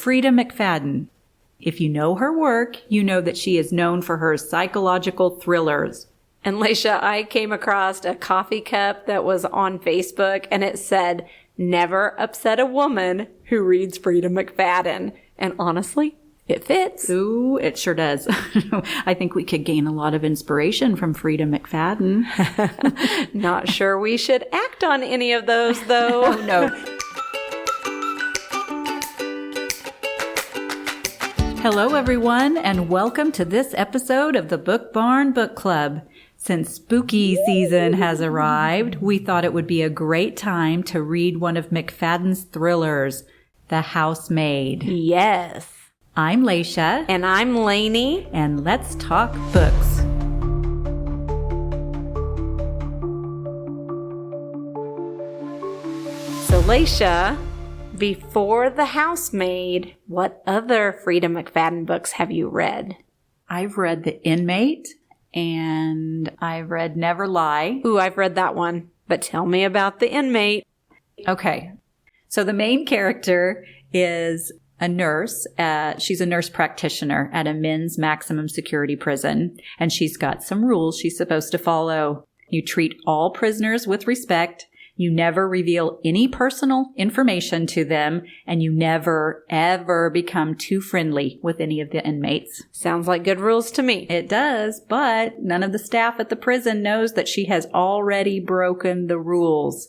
Freida McFadden. If you know her work, you know that she is known for her psychological thrillers. And Leisha, I came across a coffee cup that was on Facebook, and it said, "Never upset a woman who reads Freida McFadden." And honestly, it fits. Ooh, it sure does. I think we could gain a lot of inspiration from Freida McFadden. Not sure we should act on any of those, though. Oh, no. Hello, everyone, and welcome to this episode of the Book Barn Book Club. Since spooky season has arrived, we thought it would be a great time to read one of McFadden's thrillers, The Housemaid. Yes. I'm Leisha. And I'm Lanie. And let's talk books. So Leisha, before The Housemaid, what other Freida McFadden books have you read? I've read The Inmate, and I've read Never Lie. Ooh, I've read that one. But tell me about The Inmate. Okay. So the main character is a nurse. She's a nurse practitioner at a men's maximum security prison, and she's got some rules she's supposed to follow. You treat all prisoners with respect. You never reveal any personal information to them, and you never, ever become too friendly with any of the inmates. Sounds like good rules to me. It does, but none of the staff at the prison knows that she has already broken the rules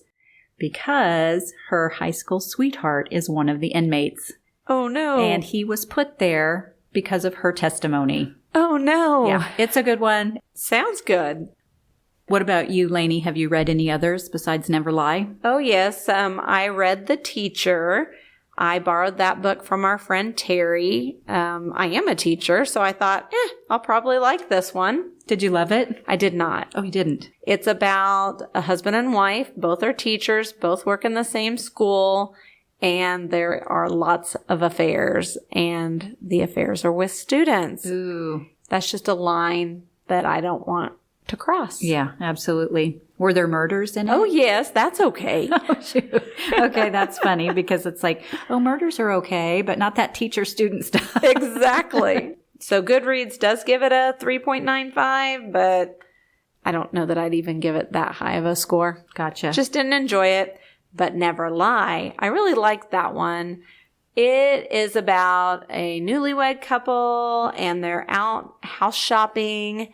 because her high school sweetheart is one of the inmates. Oh, no. And he was put there because of her testimony. Oh, no. Yeah, it's a good one. Sounds good. What about you, Lanie? Have you read any others besides Never Lie? Oh, yes. I read The Teacher. I borrowed that book from our friend Terry. I am a teacher, so I thought, I'll probably like this one. Did you love it? I did not. Oh, you didn't? It's about a husband and wife. Both are teachers. Both work in the same school. And there are lots of affairs. And the affairs are with students. Ooh. That's just a line that I don't want to cross. Yeah, absolutely. Were there murders in it? Oh, yes, that's okay. Oh, shoot. Okay, that's funny because it's like, oh, murders are okay, but not that teacher-student stuff. Exactly. So Goodreads does give it a 3.95, but I don't know that I'd even give it that high of a score. Gotcha. Just didn't enjoy it. But Never Lie, I really liked that one. It is about a newlywed couple, and they're out house shopping,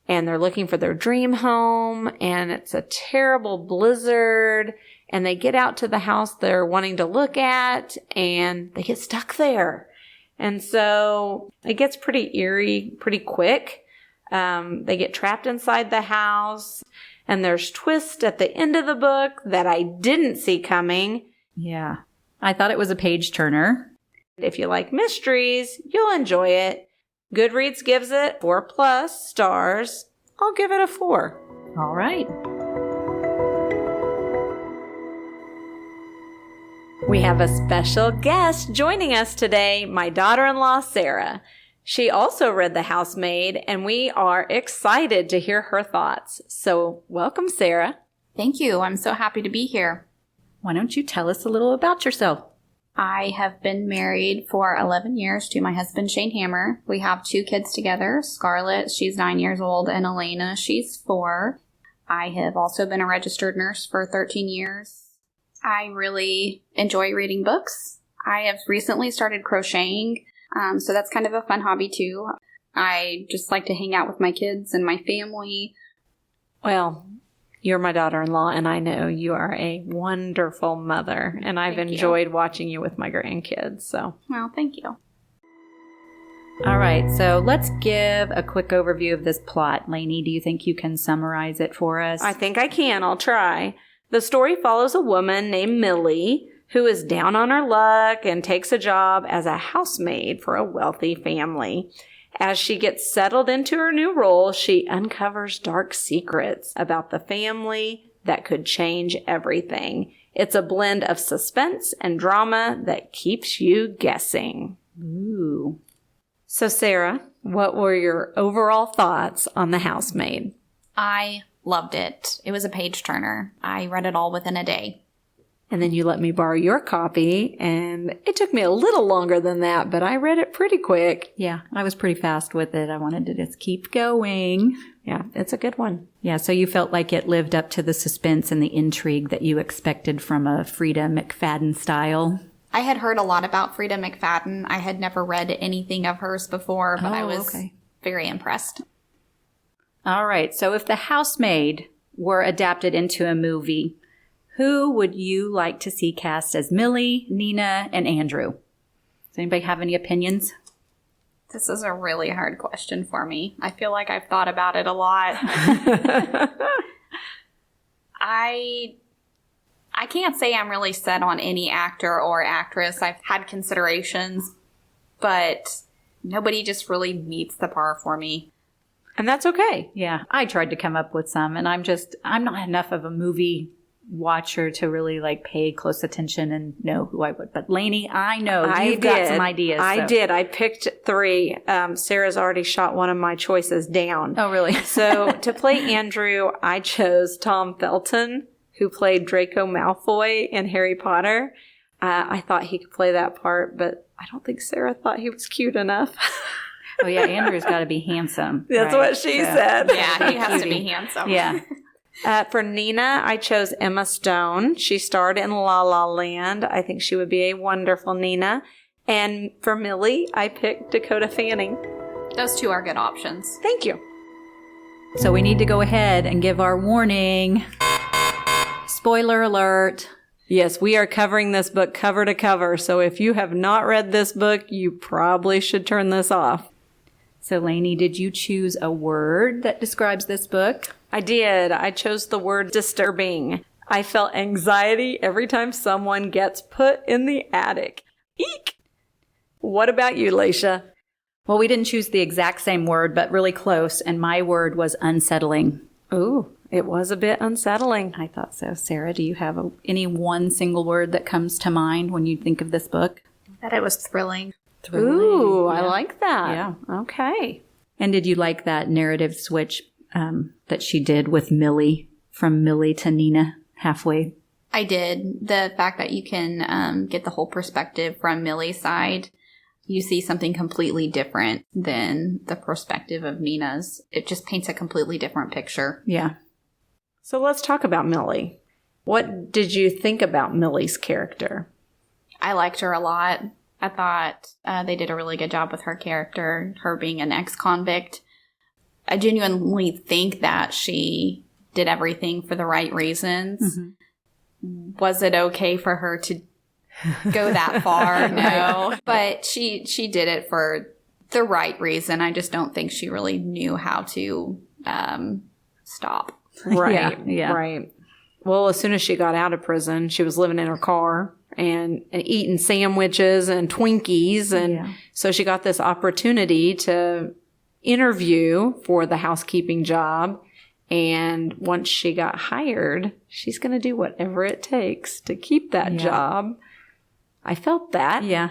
and they're looking for their dream home, and it's a terrible blizzard, and they get out to the house they're wanting to look at, and they get stuck there. And so it gets pretty eerie pretty quick. They get trapped inside the house, and there's twists at the end of the book that I didn't see coming. Yeah. I thought it was a page turner. If you like mysteries, you'll enjoy it. Goodreads gives it 4+ stars. I'll give it a 4. All right. We have a special guest joining us today, my daughter-in-law, Sarah. She also read The Housemaid, and we are excited to hear her thoughts. So welcome, Sarah. Thank you. I'm so happy to be here. Why don't you tell us a little about yourself? I have been married for 11 years to my husband, Shane Hammer. We have 2 kids together. Scarlett, she's 9 years old, and Elena, she's 4. I have also been a registered nurse for 13 years. I really enjoy reading books. I have recently started crocheting, so that's kind of a fun hobby too. I just like to hang out with my kids and my family. Well, you're my daughter-in-law, and I know you are a wonderful mother, and I've enjoyed watching you with my grandkids. So, well, thank you. All right, so let's give a quick overview of this plot. Lanie, do you think you can summarize it for us? I think I can. I'll try. The story follows a woman named Millie who is down on her luck and takes a job as a housemaid for a wealthy family. As she gets settled into her new role, she uncovers dark secrets about the family that could change everything. It's a blend of suspense and drama that keeps you guessing. Ooh. So, Sarah, what were your overall thoughts on The Housemaid? I loved it. It was a page turner. I read it all within a day. And then you let me borrow your copy, and it took me a little longer than that, but I read it pretty quick. Yeah, I was pretty fast with it. I wanted to just keep going. Yeah, it's a good one. Yeah, so you felt like it lived up to the suspense and the intrigue that you expected from a Freida McFadden style. I had heard a lot about Freida McFadden. I had never read anything of hers before, but I was very impressed. All right, so if The Housemaid were adapted into a movie, who would you like to see cast as Millie, Nina, and Andrew? Does anybody have any opinions? This is a really hard question for me. I feel like I've thought about it a lot. I can't say I'm really set on any actor or actress. I've had considerations, but nobody just really meets the par for me. And that's okay. Yeah, I tried to come up with some, and I'm not enough of a movie watcher to really like pay close attention and know who I would. But Lanie, I know you've got some ideas. I did. I picked 3. Sarah's already shot one of my choices down. Oh, really? So to play Andrew, I chose Tom Felton, who played Draco Malfoy in Harry Potter. I thought he could play that part, but I don't think Sarah thought he was cute enough. Oh, yeah, Andrew's got to be handsome. That's right? what she said. Yeah, he has to be handsome. Yeah. For Nina, I chose Emma Stone. She starred in La La Land. I think she would be a wonderful Nina. And for Millie, I picked Dakota Fanning. Those 2 are good options. Thank you. So we need to go ahead and give our warning. Spoiler alert. Yes, we are covering this book cover to cover. So if you have not read this book, you probably should turn this off. So Lanie, did you choose a word that describes this book? I did. I chose the word disturbing. I felt anxiety every time someone gets put in the attic. Eek! What about you, Laisha? Well, we didn't choose the exact same word, but really close, and my word was unsettling. Ooh, it was a bit unsettling. I thought so. Sarah, do you have any one single word that comes to mind when you think of this book? That it was thrilling. Ooh, yeah. I like that. Yeah. Okay. And did you like that narrative switch that she did with Millie, from Millie to Nina halfway? I did. The fact that you can get the whole perspective from Millie's side, you see something completely different than the perspective of Nina's. It just paints a completely different picture. Yeah. So let's talk about Millie. What did you think about Millie's character? I liked her a lot. I thought they did a really good job with her character, her being an ex-convict. I genuinely think that she did everything for the right reasons. Mm-hmm. Was it okay for her to go that far? No. But she did it for the right reason. I just don't think she really knew how to stop. Right. Yeah. Right. Well, as soon as she got out of prison, she was living in her car and eating sandwiches and Twinkies. And so she got this opportunity to interview for the housekeeping job. And once she got hired, she's going to do whatever it takes to keep that job. I felt that. Yeah.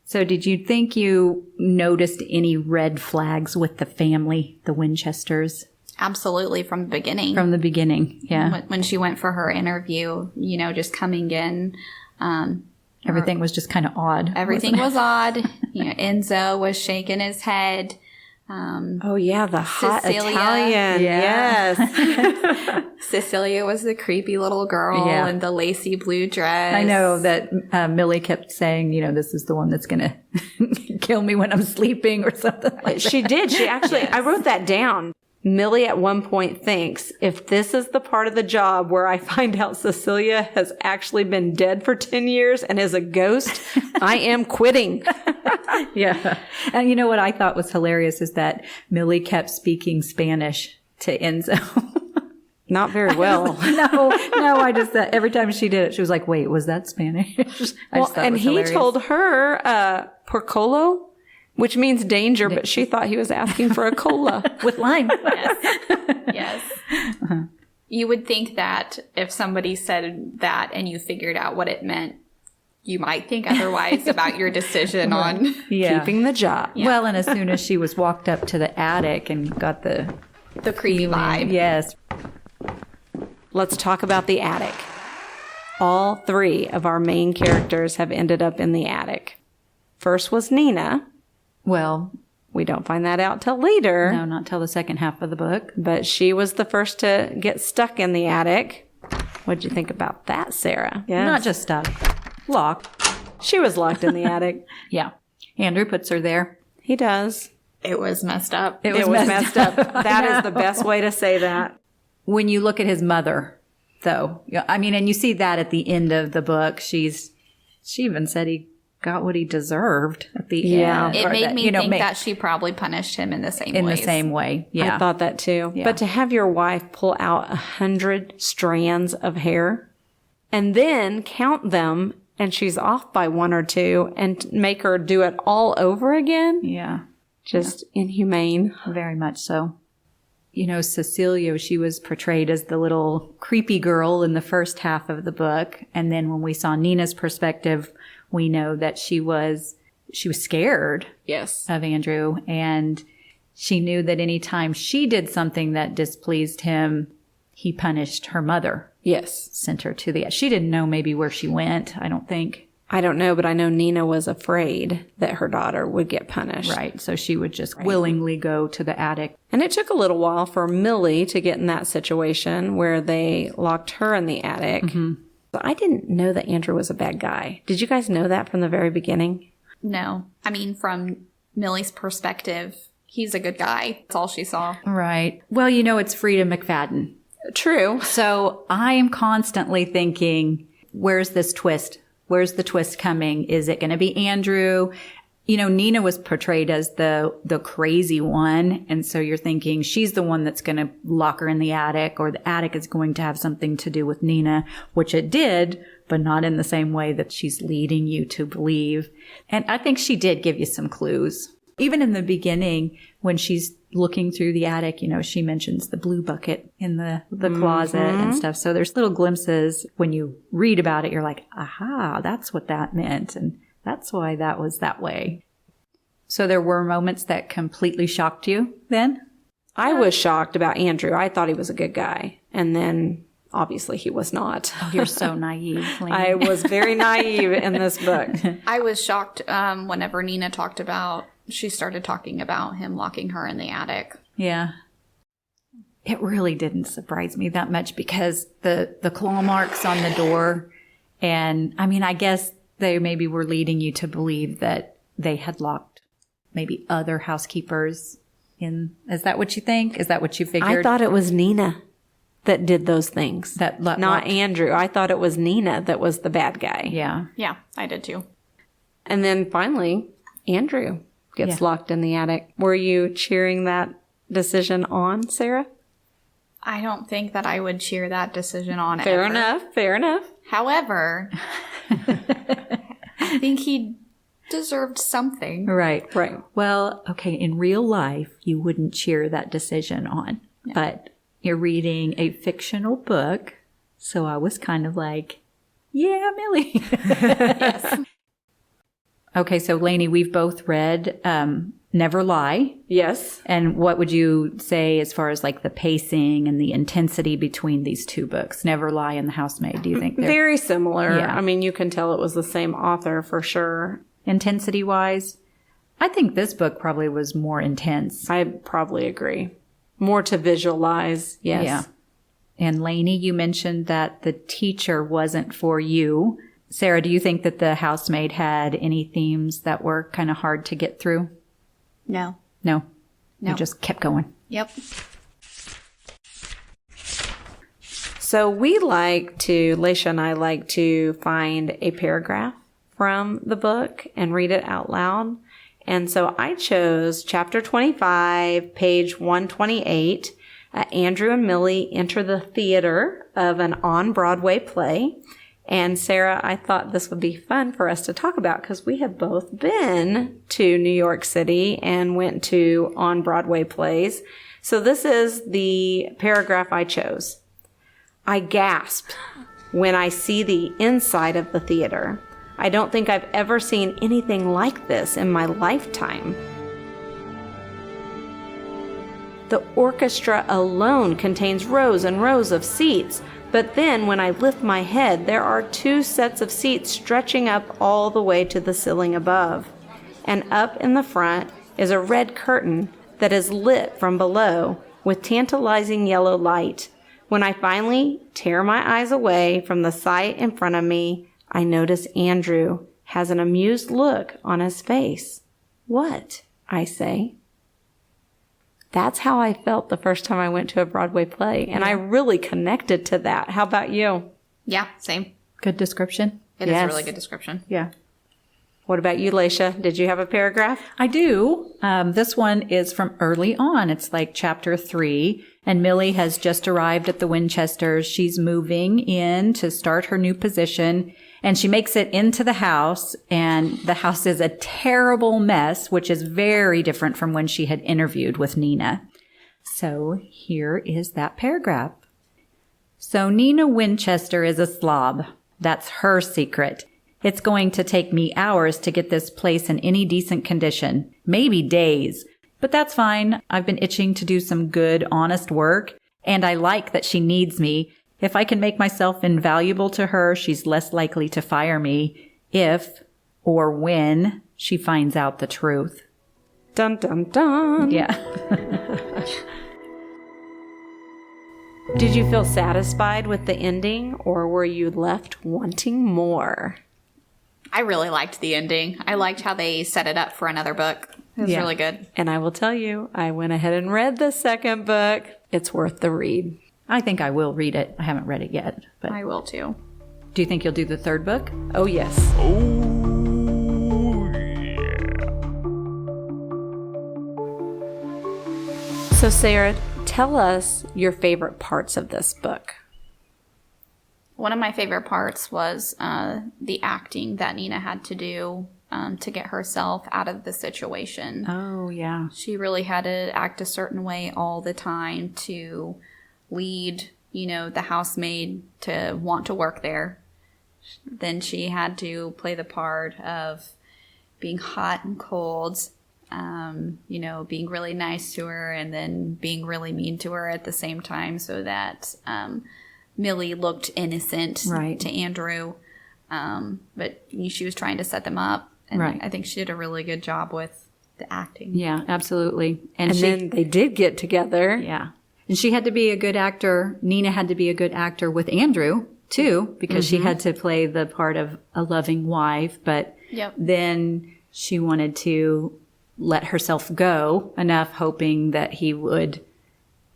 So did you think you noticed any red flags with the family, the Winchesters? Absolutely, from the beginning. From the beginning, yeah. When she went for her interview, just coming in. Everything was just kind of odd. Everything was odd. Enzo was shaking his head. Oh, yeah, the hot Cecilia. Italian. Yeah. Yes. Cecilia was the creepy little girl in the lacy blue dress. I know that Millie kept saying, this is the one that's going to kill me when I'm sleeping or something like that. She did. She actually, I wrote that down. Millie at one point thinks, if this is the part of the job where I find out Cecilia has actually been dead for 10 years and is a ghost, I am quitting. Yeah. And you know what I thought was hilarious is that Millie kept speaking Spanish to Enzo. Not very well. No, I just thought every time she did it, she was like, wait, was that Spanish? And he told her, porcolo, which means danger, but she thought he was asking for a cola with lime. Yes. Uh-huh. You would think that if somebody said that and you figured out what it meant, you might think otherwise about your decision on keeping the job. Yeah. Well, and as soon as she was walked up to the attic and got the creepy vibe. Yes. Let's talk about the attic. All 3 of our main characters have ended up in the attic. First was Nina. Well, we don't find that out till later. No, not till the second half of the book. But she was the first to get stuck in the attic. What'd you think about that, Sarah? Yes. Not just stuck. Locked. She was locked in the attic. Yeah. Andrew puts her there. He does. It was messed up. It was messed up. That is the best way to say that. When you look at his mother, though, I mean, and you see that at the end of the book, she even said he got what he deserved at the end. It made me think that she probably punished him in the same way. In the same way, yeah. I thought that too. Yeah. But to have your wife pull out 100 strands of hair and then count them and she's off by 1 or 2 and make her do it all over again? Yeah. Just inhumane. Very much so. You know, Cecilia, she was portrayed as the little creepy girl in the first half of the book. And then when we saw Nina's perspective, we know that she was scared of Andrew. And she knew that anytime she did something that displeased him, he punished her mother. Yes. Sent her to the... She didn't know maybe where she went, I don't think. I don't know, but I know Nina was afraid that her daughter would get punished. Right. So she would just willingly go to the attic. And it took a little while for Millie to get in that situation where they locked her in the attic. Mm-hmm. But I didn't know that Andrew was a bad guy. Did you guys know that from the very beginning? No. I mean, from Millie's perspective, he's a good guy. That's all she saw. Right. Well, you know, it's Freida McFadden. True. So I am constantly thinking, where's this twist? Where's the twist coming? Is it going to be Andrew? You know, Nina was portrayed as the crazy one. And so you're thinking she's the one that's going to lock her in the attic, or the attic is going to have something to do with Nina, which it did, but not in the same way that she's leading you to believe. And I think she did give you some clues. Even in the beginning, when she's looking through the attic, you know, she mentions the blue bucket in the closet and stuff. So there's little glimpses. When you read about it, you're like, aha, that's what that meant. And that's why that was that way. So there were moments that completely shocked you then? I was shocked about Andrew. I thought he was a good guy. And then obviously he was not. Oh, you're so naive, Lanie. I was very naive in this book. I was shocked whenever Nina she started talking about him locking her in the attic. Yeah. It really didn't surprise me that much because the claw marks on the door, and I mean, I guess they maybe were leading you to believe that they had locked maybe other housekeepers in. Is that what you think? Is that what you figured? I thought it was Nina that did those things. Not Andrew. I thought it was Nina that was the bad guy. Yeah. Yeah, I did too. And then finally, Andrew gets locked in the attic. Were you cheering that decision on, Sarah? I don't think that I would cheer that decision on. Fair ever. enough. However, I think he deserved something. Right. Well, okay, in real life, you wouldn't cheer that decision on. No. But you're reading a fictional book, so I was kind of like, yeah, Millie. Yes. Okay, so Lanie, we've both read Never Lie. Yes. And what would you say as far as like the pacing and the intensity between these two books, Never Lie and The Housemaid? Do you think they're very similar? Yeah. I mean, you can tell it was the same author for sure. Intensity-wise, I think this book probably was more intense. I probably agree. More to visualize, yes. Yeah. And Lanie, you mentioned that the teacher wasn't for you. Sarah, do you think that The Housemaid had any themes that were kind of hard to get through? No. You just kept going. Yep. So Leisha and I like to find a paragraph from the book and read it out loud. And so I chose chapter 25, page 128. Andrew and Millie enter the theater of an on-Broadway play. And Sarah, I thought this would be fun for us to talk about because we have both been to New York City and went to on-Broadway plays. So this is the paragraph I chose. I gasped when I see the inside of the theater. I don't think I've ever seen anything like this in my lifetime. The orchestra alone contains rows and rows of seats, But then when I lift my head, there are 2 sets of seats stretching up all the way to the ceiling above. And up in the front is a red curtain that is lit from below with tantalizing yellow light. When I finally tear my eyes away from the sight in front of me, I notice Andrew has an amused look on his face. "What?" I say. That's how I felt the first time I went to a Broadway play, and I really connected to that. How about you? Yeah, same. Good description. It is a really good description. Yeah. What about you, Laisha? Did you have a paragraph? I do. This one is from early on. It's like chapter 3. And Millie has just arrived at the Winchesters. She's moving in to start her new position. And she makes it into the house. And the house is a terrible mess, which is very different from when she had interviewed with Nina. So here is that paragraph. So Nina Winchester is a slob. That's her secret. It's going to take me hours to get this place in any decent condition, maybe days. But that's fine. I've been itching to do some good, honest work, and I like that she needs me. If I can make myself invaluable to her, she's less likely to fire me if or when she finds out the truth. Dun, dun, dun. Yeah. Did you feel satisfied with the ending, or were you left wanting more? I really liked the ending. I liked how they set it up for another book. It was really good. And I will tell you, I went ahead and read the second book. It's worth the read. I think I will read it. I haven't read it yet. But I will too. do you think you'll do the third book? Oh, yes. Oh, yeah. So, Sarah, tell us your favorite parts of this book. One of my favorite parts was the acting that Nina had to do to get herself out of the situation. Oh, yeah. She really had to act a certain way all the time to lead, the housemaid to want to work there. Then she had to play the part of being hot and cold, being really nice to her and then being really mean to her at the same time so that Millie looked innocent to Andrew. But she was trying to set them up. And I think she did a really good job with the acting. Yeah, absolutely. And then they did get together. Yeah. And she had to be a good actor. Nina had to be a good actor with Andrew, too, because she had to play the part of a loving wife. But then she wanted to let herself go enough, hoping that he would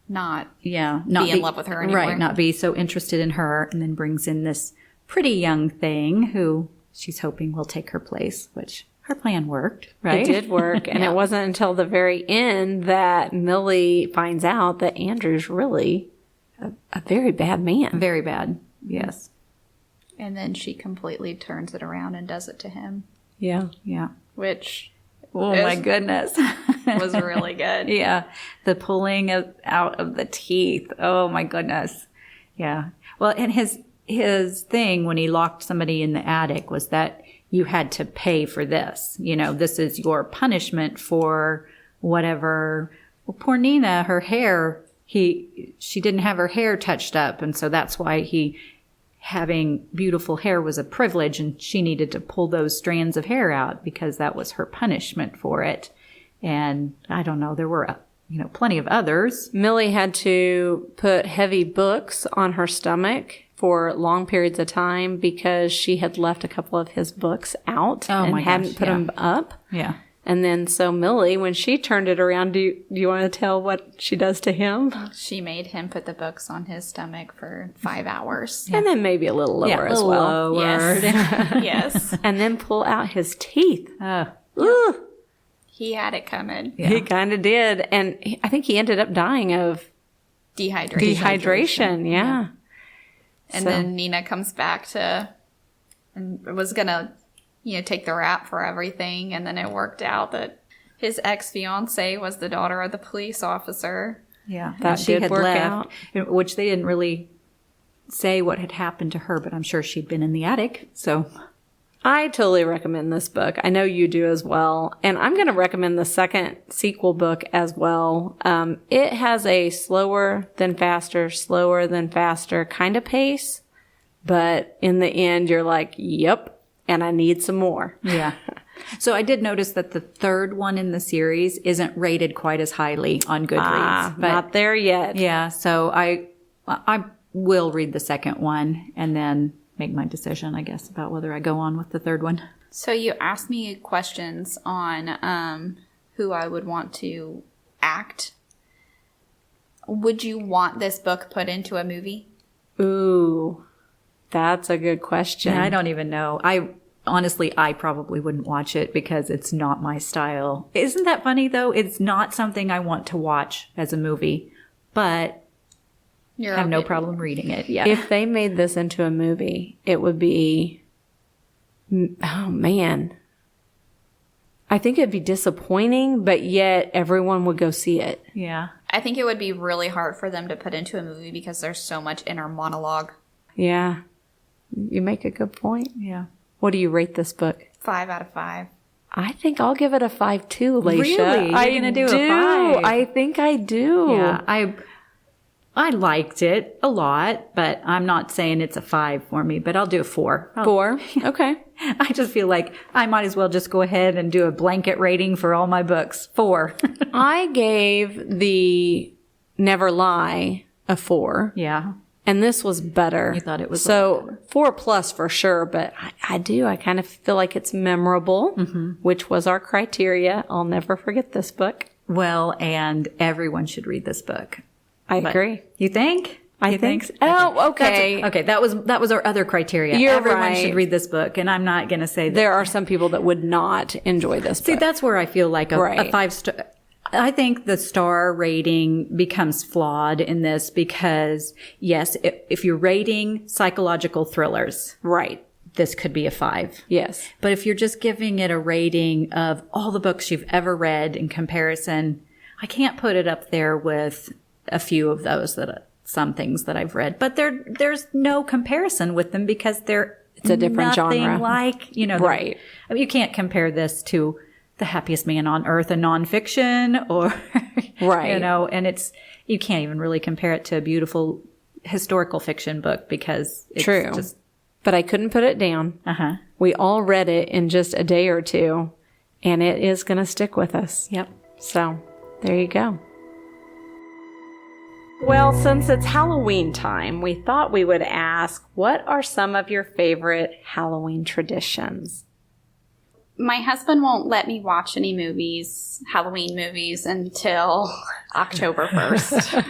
not be in love with her anymore. Right, not be so interested in her. And then brings in this pretty young thing who she's hoping will take her place, which her plan worked, right? It did work. And it wasn't until the very end that Millie finds out that Andrew's really a very bad man. Very bad, yes. And then she completely turns it around and does it to him. Yeah. Yeah. Which... Oh, my goodness. was really good. Yeah. The pulling out of the teeth. Oh, my goodness. Yeah. Well, and his thing when he locked somebody in the attic was that you had to pay for this. This is your punishment for whatever. Well, poor Nina, her hair, she didn't have her hair touched up. And so that's why having beautiful hair was a privilege, and she needed to pull those strands of hair out because that was her punishment for it. And I don't know, there were, plenty of others. Millie had to put heavy books on her stomach for long periods of time because she had left a couple of his books out and hadn't put them up. Yeah. And then so Millie, when she turned it around, do you want to tell what she does to him? She made him put the books on his stomach for 5 hours. Yeah. And then maybe a little lower as well. Lower. Yes. Yes. And then pull out his teeth. He had it coming. Yeah. He kind of did. And I think he ended up dying of dehydration. Yeah. And then Nina comes back and was going to, take the rap for everything. And then it worked out that his ex-fiance was the daughter of the police officer. Yeah. That she did had work left, out. which they didn't really say what had happened to her, but I'm sure she'd been in the attic. So I totally recommend this book. I know you do as well. And I'm going to recommend the second sequel book as well. It has a slower than faster kind of pace. But in the end, you're like, yep, and I need some more. Yeah. So I did notice that the third one in the series isn't rated quite as highly on Goodreads. But not there yet. Yeah. So I will read the second one and then make my decision, I guess, about whether I go on with the third one. So you asked me questions on who I would want to act. Would you want this book put into a movie? Ooh, that's a good question. I don't even know. Honestly, I probably wouldn't watch it because it's not my style. Isn't that funny, though? It's not something I want to watch as a movie, but I have no problem reading it. Yeah. If they made this into a movie, it would be, oh man. I think it'd be disappointing, but yet everyone would go see it. Yeah. I think it would be really hard for them to put into a movie because there's so much inner monologue. Yeah. You make a good point. Yeah. What do you rate this book? 5 out of 5. I think I'll give it a 5 too, Laisha. Really? You're going to do a 5? I think I do. Yeah. I liked it a lot, but I'm not saying it's a 5 for me, but I'll do a 4. 4? Okay. I just feel like I might as well just go ahead and do a blanket rating for all my books. 4. I gave the Never Lie a 4. Yeah. And this was better. You thought it was so 4+ for sure, but I kind of feel like it's memorable, which was our criteria. I'll never forget this book. Well, and everyone should read this book. I agree. You think? I think so. Oh, okay. Okay, that was our other criteria. Everyone should read this book, and I'm not going to say that. There are some people that would not enjoy this book. See, that's where I feel like a 5-star. I think the star rating becomes flawed in this because, yes, if you're rating psychological thrillers, right, this could be a 5. Yes. But if you're just giving it a rating of all the books you've ever read in comparison, I can't put it up there with a few of those some things that I've read. But there's no comparison with them because it's a different genre. Like, right. I mean, you can't compare this to The Happiest Man on Earth, a nonfiction, or, right. And you can't even really compare it to a beautiful historical fiction book because it's true. But I couldn't put it down. Uh-huh. We all read it in just a day or two, and it is going to stick with us. Yep. So there you go. Well, since it's Halloween time, we thought we would ask, what are some of your favorite Halloween traditions? My husband won't let me watch any Halloween movies, until October 1st.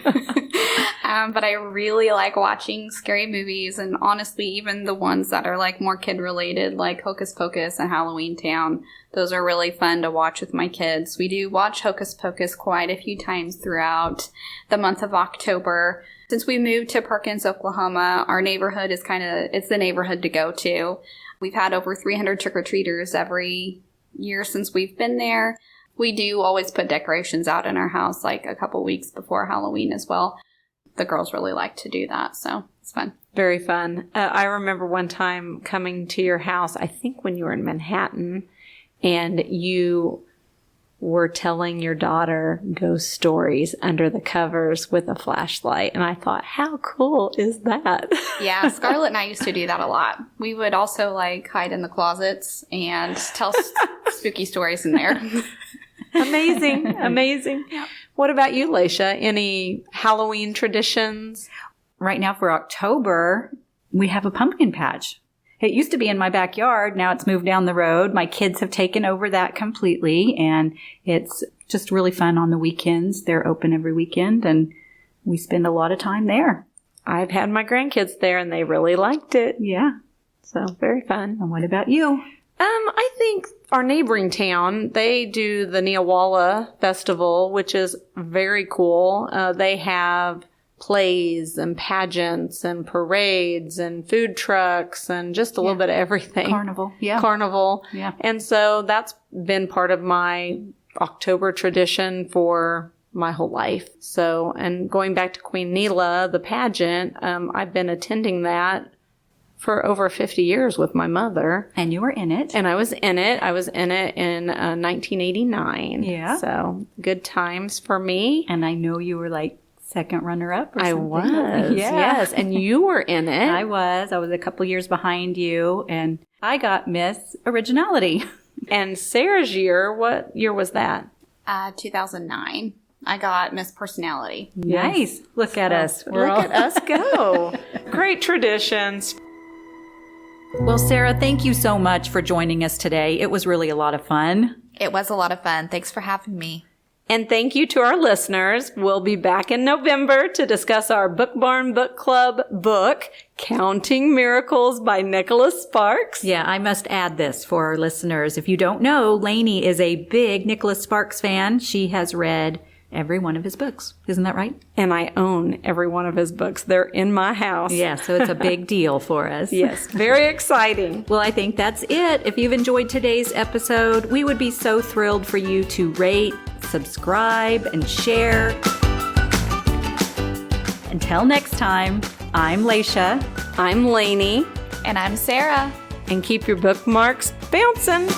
But I really like watching scary movies, and honestly, even the ones that are like more kid-related, like Hocus Pocus and Halloween Town. Those are really fun to watch with my kids. We do watch Hocus Pocus quite a few times throughout the month of October. Since we moved to Perkins, Oklahoma, our neighborhood is it's the neighborhood to go to. We've had over 300 trick-or-treaters every year since we've been there. We do always put decorations out in our house like a couple weeks before Halloween as well. The girls really like to do that, so it's fun. Very fun. I remember one time coming to your house, I think when you were in Manhattan, and you were telling your daughter ghost stories under the covers with a flashlight. And I thought, how cool is that? Yeah, Scarlett and I used to do that a lot. We would also hide in the closets and tell spooky stories in there. Amazing. Amazing. Yeah. What about you, Laisha? Any Halloween traditions? Right now for October, we have a pumpkin patch. It used to be in my backyard. Now it's moved down the road. My kids have taken over that completely, and it's just really fun on the weekends. They're open every weekend, and we spend a lot of time there. I've had my grandkids there, and they really liked it. Yeah. So very fun. And what about you? I think our neighboring town, they do the Neowalla Festival, which is very cool. They have plays and pageants and parades and food trucks and just a little bit of everything. Carnival. Yeah. Carnival. Yeah. And so that's been part of my October tradition for my whole life. So, and going back to Queen Nila, the pageant, I've been attending that for over 50 years with my mother. And you were in it. And I was in it. I was in it in 1989. Yeah. So good times for me. And I know you were like second runner-up or I something. was. Yeah. Yes. And you were in it. I was a couple years behind you, and I got Miss Originality. And Sarah's year, what year was that? 2009. I got Miss Personality. Nice. Look at us. Look at us go. Great traditions. Well, Sarah, thank you so much for joining us today. It was really a lot of fun. It was a lot of fun. Thanks for having me. And thank you to our listeners. We'll be back in November to discuss our Book Barn Book Club book, Counting Miracles by Nicholas Sparks. Yeah, I must add this for our listeners. If you don't know, Lanie is a big Nicholas Sparks fan. She has read every one of his books. Isn't that right? And I own every one of his books. They're in my house. Yeah, so it's a big deal for us. Yes, very exciting. Well, I think that's it. If you've enjoyed today's episode, we would be so thrilled for you to rate, subscribe, and share. Until next time, I'm Laisha. I'm Lanie. And I'm Sarah. And keep your bookmarks bouncing.